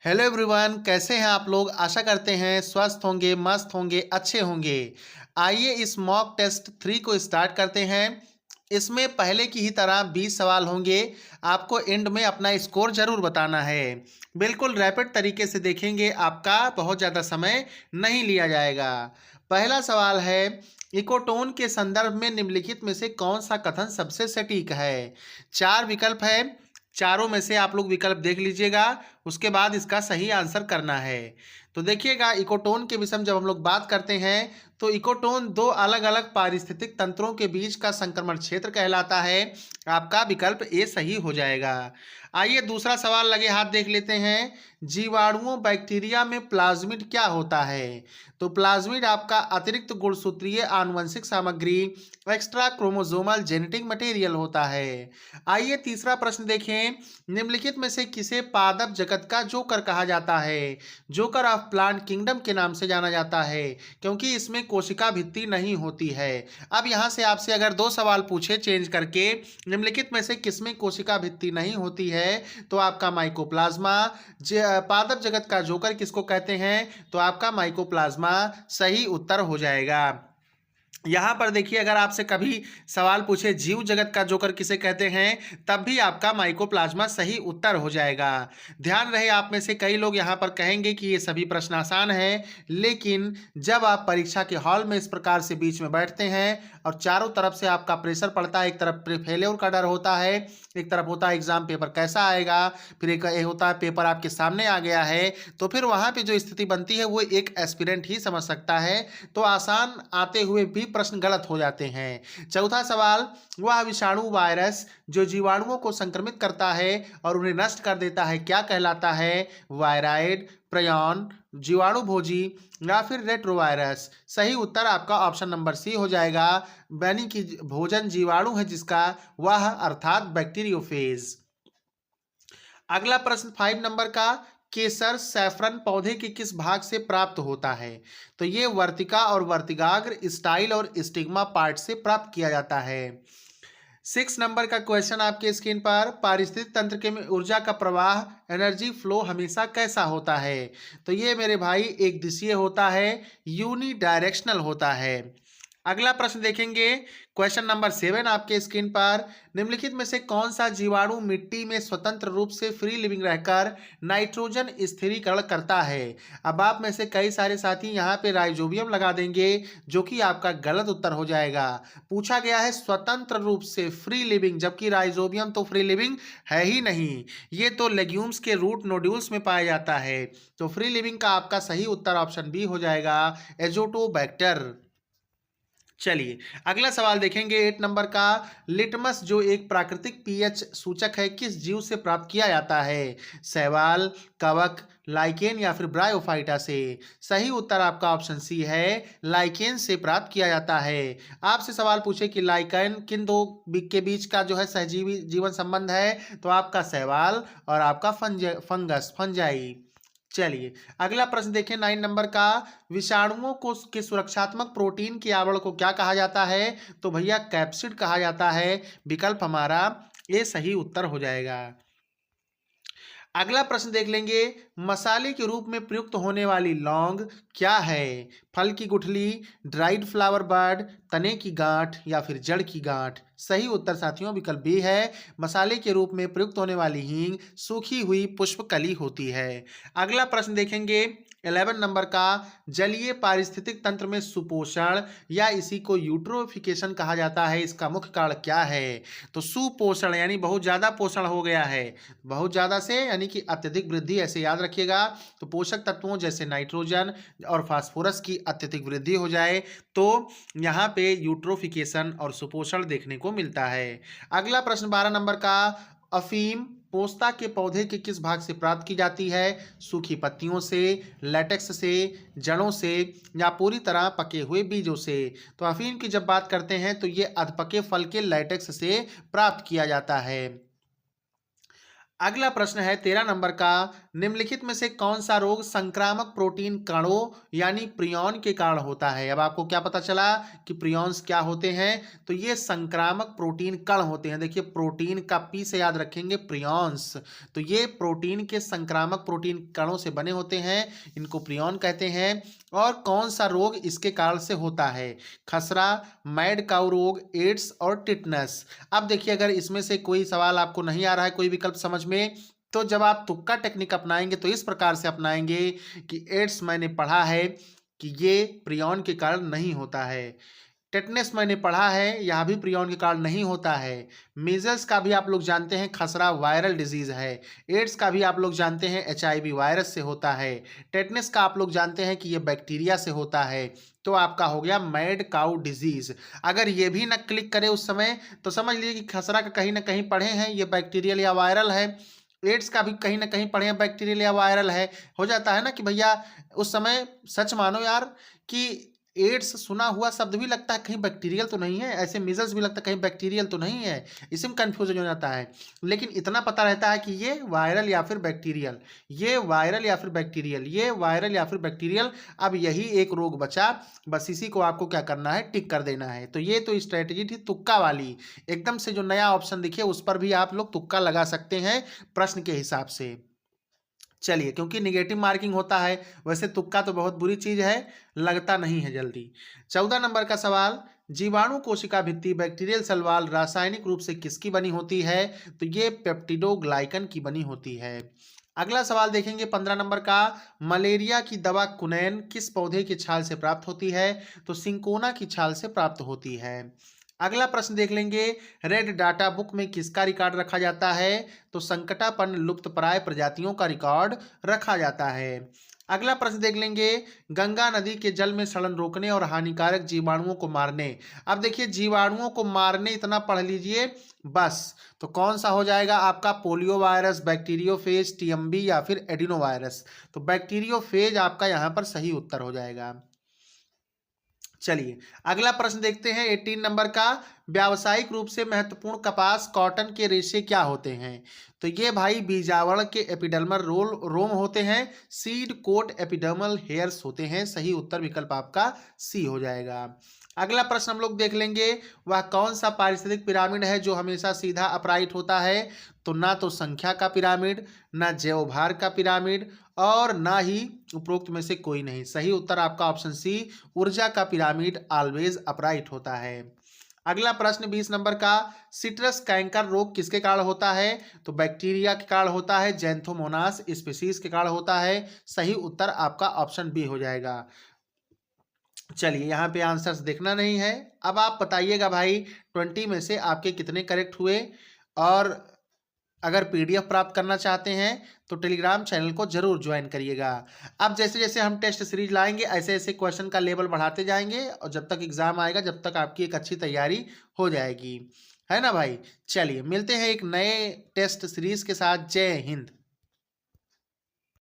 Hello everyone, कैसे हैं आप लोग। आशा करते हैं स्वस्थ होंगे, मस्त होंगे, अच्छे होंगे। आइए इस मॉक टेस्ट 3 को स्टार्ट करते हैं। इसमें पहले की ही तरह 20 सवाल होंगे। आपको एंड में अपना स्कोर जरूर बताना है। बिल्कुल रैपिड तरीके से देखेंगे, आपका बहुत ज़्यादा समय नहीं लिया जाएगा। पहला सवाल है, इकोटोन के संदर्भ में निम्नलिखित में से कौन सा कथन सबसे सटीक है। 4 विकल्प है, चारों में से आप लोग विकल्प देख लीजिएगा, उसके बाद इसका सही आंसर करना है। तो देखिएगा, इकोटोन के विषय में जब हम लोग बात करते हैं तो इकोटोन दो अलग अलग पारिस्थितिक तंत्रों के बीच का संक्रमण क्षेत्र कहलाता है। आपका विकल्प ए सही हो जाएगा। आइए दूसरा सवाल लगे हाथ देख लेते हैं। जीवाणुओं बैक्टीरिया में प्लाज्मिड क्या होता है। तो प्लाज्मिड आपका अतिरिक्त गुणसूत्रीय आनुवंशिक सामग्री, एक्स्ट्रा क्रोमोसोमल जेनेटिक मटेरियल होता है। आइए तीसरा प्रश्न देखें। निम्नलिखित में से किसे पादप जगत का जोकर कहा जाता है। जोकर ऑफ प्लांट किंगडम के नाम से जाना जाता है क्योंकि इसमें कोशिका भित्ति नहीं होती है। अब यहाँ से आपसे अगर 2 सवाल पूछे चेंज करके, निम्नलिखित में से किसमें कोशिका भित्ति नहीं होती है, तो आपका माइकोप्लाज्मा। पादप जगत का जोकर किसको कहते हैं, तो आपका माइकोप्लाज्मा सही उत्तर हो जाएगा। यहाँ पर देखिए, अगर आपसे कभी सवाल पूछे जीव जगत का जोकर किसे कहते हैं, तब भी आपका माइकोप्लाज्मा सही उत्तर हो जाएगा। ध्यान रहे, आप में से कई लोग यहाँ पर कहेंगे कि ये सभी प्रश्न आसान हैं, लेकिन जब आप परीक्षा के हॉल में इस प्रकार से बीच में बैठते हैं और चारों तरफ से आपका प्रेशर पड़ता है, एक तरफ फेलियर का डर होता है, एक तरफ होता है एग्जाम पेपर कैसा आएगा, फिर एक होता है पेपर आपके सामने आ गया है, तो फिर वहाँ पे जो स्थिति बनती है वो एक एस्पिरेंट ही समझ सकता है। तो आसान आते हुए भी प्रश्न गलत हो जाते हैं। चौथा सवाल, वह विषाणु वायरस जो जीवाणुओं को संक्रमित करता है और उन्हें नष्ट कर देता है क्या कहलाता है। वायराइड, प्रयान, जीवाणु भोजी या फिर रेट्रोवायरस। सही उत्तर आपका ऑप्शन नंबर सी हो जाएगा, यानी कि भोजन जीवाणु है जिसका, वह अर्थात बैक्टीरियोफेज। अगला प्रश्न 5 नंबर का, केसर सैफरन पौधे के किस भाग से प्राप्त होता है। तो ये वर्तिका और वर्तिकाग्र, स्टाइल और स्टिग्मा पार्ट से प्राप्त किया जाता है। 6 नंबर का क्वेश्चन आपके स्क्रीन पर, पारिस्थितिक तंत्र के में ऊर्जा का प्रवाह, एनर्जी फ्लो हमेशा कैसा होता है। तो ये मेरे भाई एक दिशीय होता है, यूनी डायरेक्शनल होता है। अगला प्रश्न देखेंगे, क्वेश्चन नंबर 7 आपके स्क्रीन पर, निम्नलिखित में से कौन सा जीवाणु मिट्टी में स्वतंत्र रूप से फ्री लिविंग रहकर नाइट्रोजन स्थिरीकरण करता है। अब आप में से कई सारे साथी यहाँ पे राइजोबियम लगा देंगे, जो कि आपका गलत उत्तर हो जाएगा। पूछा गया है स्वतंत्र रूप से फ्री लिविंग, जबकि राइजोबियम तो फ्री लिविंग है ही नहीं, ये तो लेग्यूम्स के रूट नोड्यूल्स में पाया जाता है। तो फ्री लिविंग का आपका सही उत्तर ऑप्शन बी हो जाएगा, एजोटोबैक्टर। चलिए अगला सवाल देखेंगे 8 नंबर का, लिटमस जो एक प्राकृतिक पीएच सूचक है किस जीव से प्राप्त किया जाता है। शैवाल, कवक, लाइकेन या फिर ब्रायोफाइटा से। सही उत्तर आपका ऑप्शन सी है, लाइकेन से प्राप्त किया जाता है। आपसे सवाल पूछे कि लाइकेन किन दो के बीच का जो है सहजीवी जीवन संबंध है, तो आपका शैवाल और आपका फंगस फंजाई। चलिए अगला प्रश्न देखें 9 नंबर का, विषाणुओं को के सुरक्षात्मक प्रोटीन के आवरण को क्या कहा जाता है। तो भैया कैप्सिड कहा जाता है। विकल्प हमारा ये सही उत्तर हो जाएगा। अगला प्रश्न देख लेंगे, मसाले के रूप में प्रयुक्त होने वाली लौंग क्या है। फल की गुठली, ड्राइड फ्लावर बर्ड, तने की गांठ या फिर जड़ की गांठ। सही उत्तर साथियों विकल्प बी है, मसाले के रूप में प्रयुक्त होने वाली हींग सूखी हुई पुष्पकली होती है। अगला प्रश्न देखेंगे 11 नंबर का, जलीय पारिस्थितिक तंत्र में सुपोषण या इसी को यूट्रोफिकेशन कहा जाता है, इसका मुख्य कारण क्या है। तो सुपोषण यानी बहुत ज़्यादा पोषण हो गया है, बहुत ज़्यादा से यानी कि अत्यधिक वृद्धि, ऐसे याद रखिएगा। तो पोषक तत्वों जैसे नाइट्रोजन और फास्फोरस की अत्यधिक वृद्धि हो जाए तो यहाँ पे यूट्रोफिकेशन और सुपोषण देखने को मिलता है। अगला प्रश्न 12 नंबर का, अफीम पोस्ता के पौधे के किस भाग से प्राप्त की जाती है। सूखी पत्तियों से, लेटेक्स से, जड़ों से या पूरी तरह पके हुए बीजों से। तो अफीम की जब बात करते हैं तो ये अधपके फल के लेटेक्स से प्राप्त किया जाता है। अगला प्रश्न है 13 नंबर का, निम्नलिखित में से कौन सा रोग संक्रामक प्रोटीन कणों यानी प्रियॉन के कारण होता है? अब आपको क्या पता चला कि प्रियॉन्स क्या होते हैं? तो ये संक्रामक प्रोटीन कण होते हैं। देखिए प्रोटीन का पी से याद रखेंगे प्रियॉन्स, तो ये प्रोटीन के संक्रामक प्रोटीन कणों से बने होते हैं, इनको प्रियॉन कहते हैं। और कौन सा रोग इसके कारण से होता है? खसरा, मैड काऊ रोग, एड्स और टिटनस। अब देखिए अगर इसमें से कोई सवाल आपको नहीं आ रहा है, कोई विकल्प समझ में, तो जब आप तुक्का टेक्निक अपनाएंगे तो इस प्रकार से अपनाएंगे कि एड्स मैंने पढ़ा है कि ये प्रियॉन के कारण नहीं होता है, टेटनस मैंने पढ़ा है यह भी प्रियॉन के कारण नहीं होता है, मीजल्स का भी आप लोग जानते हैं खसरा वायरल डिजीज है, एड्स का भी आप लोग जानते हैं HIV वायरस से होता है, टेटनस का आप लोग जानते हैं कि ये बैक्टीरिया से होता है। तो आपका हो गया मैड काऊ डिजीज। अगर ये भी ना क्लिक करे उस समय तो समझ लीजिए कि खसरा का कहीं ना कहीं पढ़े हैं ये बैक्टीरियल या वायरल है, एड्स का भी कहीं ना कहीं पढ़े हैं बैक्टीरियल या वायरल है। हो जाता है ना कि भैया उस समय सच मानो यार कि एड्स सुना हुआ शब्द भी लगता है कहीं बैक्टीरियल तो नहीं है, ऐसे मीजल्स भी लगता है कहीं बैक्टीरियल तो नहीं है, इसी में कन्फ्यूजन हो जाता है। लेकिन इतना पता रहता है कि ये वायरल या फिर बैक्टीरियल, ये वायरल या फिर बैक्टीरियल, ये वायरल या फिर बैक्टीरियल। अब यही एक रोग बचा, बस इसी को आपको क्या करना है, टिक कर देना है। तो ये तो स्ट्रेटेजी थी तुक्का वाली, एकदम से जो नया ऑप्शन दिखे उस पर भी आप लोग तुक्का लगा सकते हैं प्रश्न के हिसाब से। चलिए क्योंकि निगेटिव मार्किंग होता है, वैसे तुक्का तो बहुत बुरी चीज है, लगता नहीं है जल्दी। 14 नंबर का सवाल, जीवाणु कोशिका भित्ति बैक्टीरियल सेल वॉल रासायनिक रूप से किसकी बनी होती है? तो ये पेप्टिडोग्लाइकन की बनी होती है। अगला सवाल देखेंगे 15 नंबर का, मलेरिया की दवा कुनैन किस पौधे की छाल से प्राप्त होती है? तो सिंकोना की छाल से प्राप्त होती है। अगला प्रश्न देख लेंगे, रेड डाटा बुक में किसका रिकॉर्ड रखा जाता है? तो संकटापन्न लुप्तप्राय प्रजातियों का रिकॉर्ड रखा जाता है। अगला प्रश्न देख लेंगे, गंगा नदी के जल में सड़न रोकने और हानिकारक जीवाणुओं को मारने। अब देखिए जीवाणुओं को मारने इतना पढ़ लीजिए बस, तो कौन सा हो जाएगा आपका? पोलियो वायरस, बैक्टीरियोफेज, TMB या फिर एडिनो वायरस। तो बैक्टीरियोफेज आपका यहाँ पर सही उत्तर हो जाएगा। चलिए अगला प्रश्न देखते हैं 18 नंबर का, व्यावसायिक रूप से महत्वपूर्ण कपास कॉटन के रेशे क्या होते हैं? तो ये भाई बीजावरण के एपिडर्मल रोम होते हैं, सीड कोट एपिडर्मल हेयर्स होते हैं। सही उत्तर विकल्प आपका सी हो जाएगा। अगला प्रश्न हम लोग देख लेंगे, वह कौन सा पारिस्थितिक पिरामिड है जो हमेशा सीधा अपराइट होता है? तो ना तो संख्या का पिरामिड, ना जैवभार का पिरामिड और ना ही उपरोक्त में से कोई नहीं। सही उत्तर आपका ऑप्शन सी, ऊर्जा का पिरामिड ऑलवेज अपराइट होता है। अगला प्रश्न 20 नंबर का, सिट्रस कैंकर रोग किसके कारण होता है? तो बैक्टीरिया के कारण होता है, जैंथोमोनास स्पीशीज के कारण होता है। सही उत्तर आपका ऑप्शन बी हो जाएगा। चलिए यहाँ पे आंसर्स देखना नहीं है, अब आप बताइएगा भाई 20 में से आपके कितने करेक्ट हुए। और अगर PDF प्राप्त करना चाहते हैं तो टेलीग्राम चैनल को जरूर ज्वाइन करिएगा। अब जैसे जैसे हम टेस्ट सीरीज लाएंगे ऐसे ऐसे क्वेश्चन का लेवल बढ़ाते जाएंगे और जब तक एग्जाम आएगा जब तक आपकी एक अच्छी तैयारी हो जाएगी, है ना भाई। चलिए मिलते हैं एक नए टेस्ट सीरीज के साथ। जय हिंद।